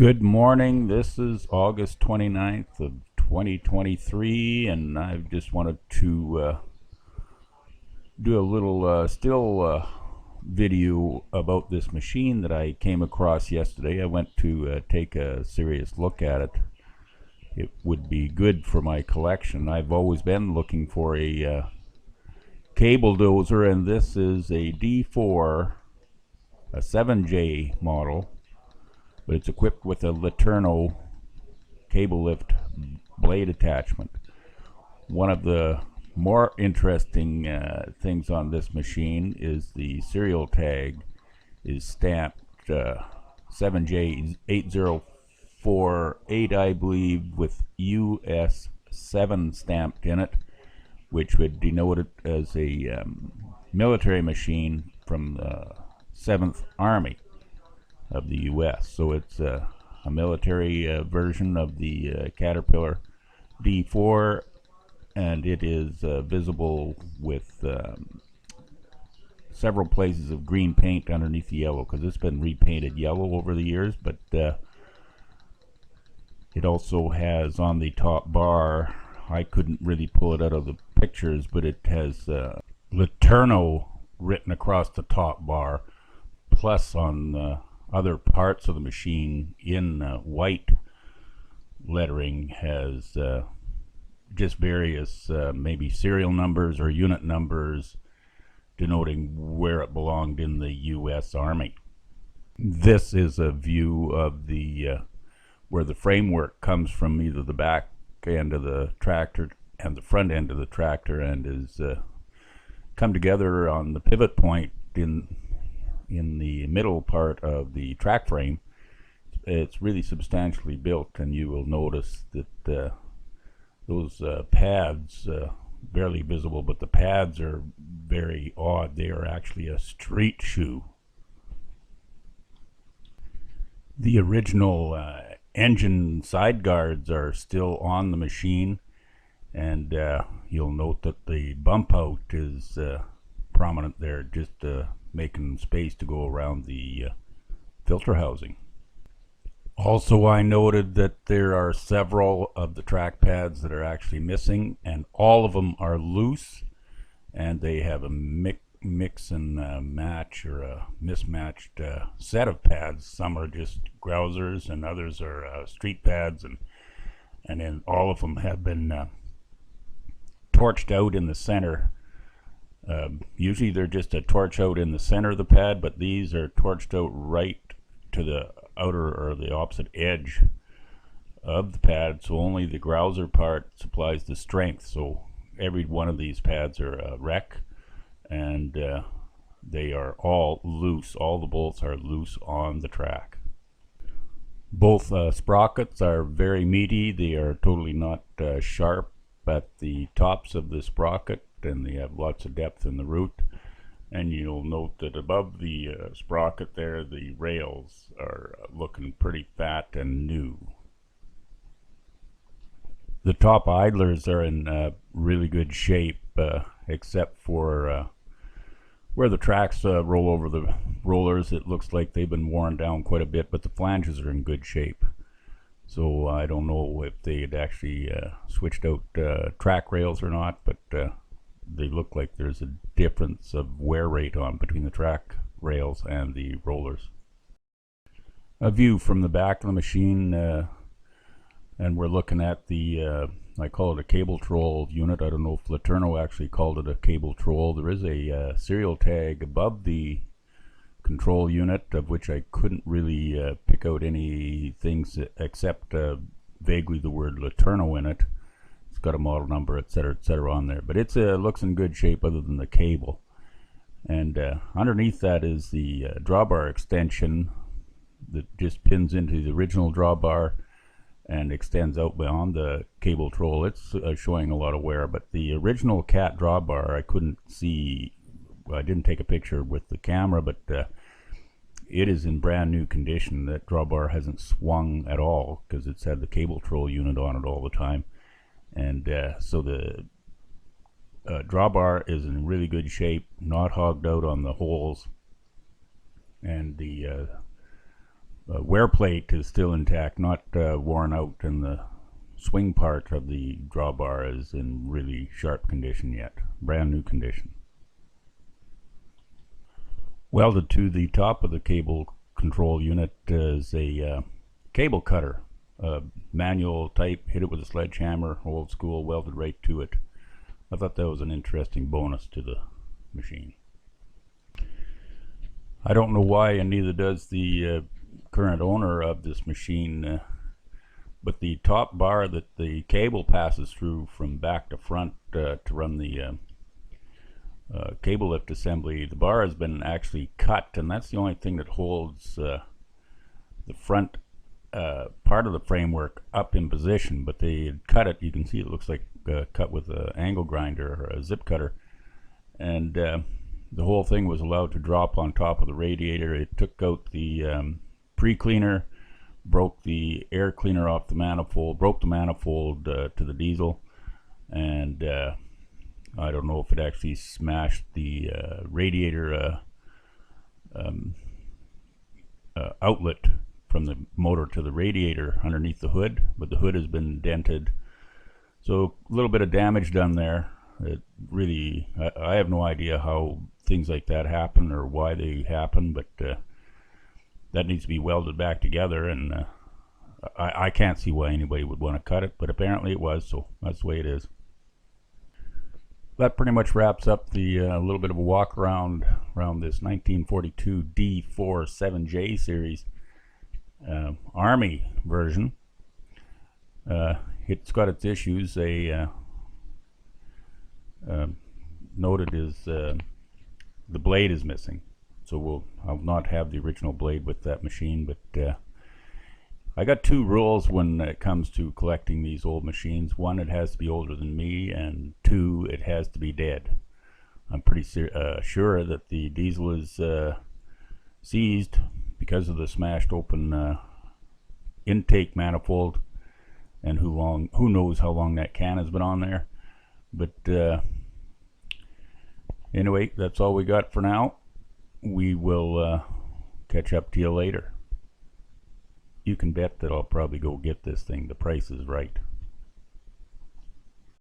Good morning. This is August 29th of 2023, and I just wanted to do a little still video about this machine that I came across yesterday. I went to take a serious look at it. It would be good for my collection. I've always been looking for a cable dozer, and this is a D4, a 7J model, but it's equipped with a Letourneau cable lift blade attachment. One of the more interesting things on this machine is the serial tag is stamped 7J 8048, I believe, with US 7 stamped in it, which would denote it as a military machine from the 7th Army of the US. So it's a military version of the Caterpillar D4, and it is visible with several places of green paint underneath the yellow, because it's been repainted yellow over the years. But it also has on the top bar, I couldn't really pull it out of the pictures, but it has Letourneau written across the top bar, plus on other parts of the machine in white lettering has just various maybe serial numbers or unit numbers denoting where it belonged in the US Army. This is a view of the where the framework comes from, either the back end of the tractor and the front end of the tractor, and is come together on the pivot point in the middle part of the track frame. It's really substantially built, and you will notice that those pads, barely visible, but the pads are very odd. They are actually a street shoe. The original engine side guards are still on the machine, and you'll note that the bump out is prominent there, just making space to go around the filter housing. Also, I noted that there are several of the track pads that are actually missing, and all of them are loose, and they have a mix and match, or a mismatched set of pads. Some are just grousers and others are street pads, and then all of them have been torched out in the center. Usually they're just a torch out in the center of the pad, but these are torched out right to the outer or the opposite edge of the pad, so only the grouser part supplies the strength. So every one of these pads are a wreck, and they are all loose. All the bolts are loose on the track. Both sprockets are very meaty. They are totally not sharp at the tops of the sprocket, and they have lots of depth in the root. And you'll note that above the sprocket there, the rails are looking pretty fat and new. The top idlers are in really good shape, except for where the tracks roll over the rollers. It looks like they've been worn down quite a bit, but the flanges are in good shape. So I don't know if they had actually switched out track rails or not, but they look like there's a difference of wear rate on between the track rails and the rollers. A view from the back of the machine, and we're looking at the I call it a cable troll unit. I don't know if Letourneau actually called it a cable troll. There is a serial tag above the control unit, of which I couldn't really pick out any things except vaguely the word Letourneau in it. It's got a model number, etc., on there, but it looks in good shape other than the cable. And underneath that is the drawbar extension that just pins into the original drawbar and extends out beyond the cable troll. It's showing a lot of wear, but the original Cat drawbar I couldn't see. Well, I didn't take a picture with the camera, but it is in brand new condition. That drawbar hasn't swung at all because it's had the cable troll unit on it all the time. And so the drawbar is in really good shape, not hogged out on the holes, and the wear plate is still intact, not worn out, and the swing part of the drawbar is in really sharp condition yet, brand new condition. Welded to the top of the cable control unit is a cable cutter, manual type, hit it with a sledgehammer, old school, welded right to it. I thought that was an interesting bonus to the machine. I don't know why, and neither does the current owner of this machine, but the top bar that the cable passes through from back to front to run the cable lift assembly, the bar has been actually cut, and that's the only thing that holds the front part of the framework up in position. But they cut it. You can see it looks like cut with an angle grinder or a zip cutter, and the whole thing was allowed to drop on top of the radiator. It took out the pre-cleaner, broke the air cleaner off the manifold, broke the manifold to the diesel, and I don't know if it actually smashed the radiator outlet from the motor to the radiator underneath the hood, but the hood has been dented. So a little bit of damage done there. It really, I have no idea how things like that happen or why they happen, but that needs to be welded back together, and I can't see why anybody would want to cut it, but apparently it was, so that's the way it is. That pretty much wraps up the little bit of a walk around this 1942 D4 7J series Army version. It's got its issues. They noted is the blade is missing, so I'll not have the original blade with that machine, but I got two rules when it comes to collecting these old machines. One, it has to be older than me, and two, it has to be dead. I'm pretty sure that the diesel is seized because of the smashed open intake manifold, and who knows how long that can has been on there. But anyway, that's all we got for now. We will catch up to you later. You can bet that I'll probably go get this thing. The price is right.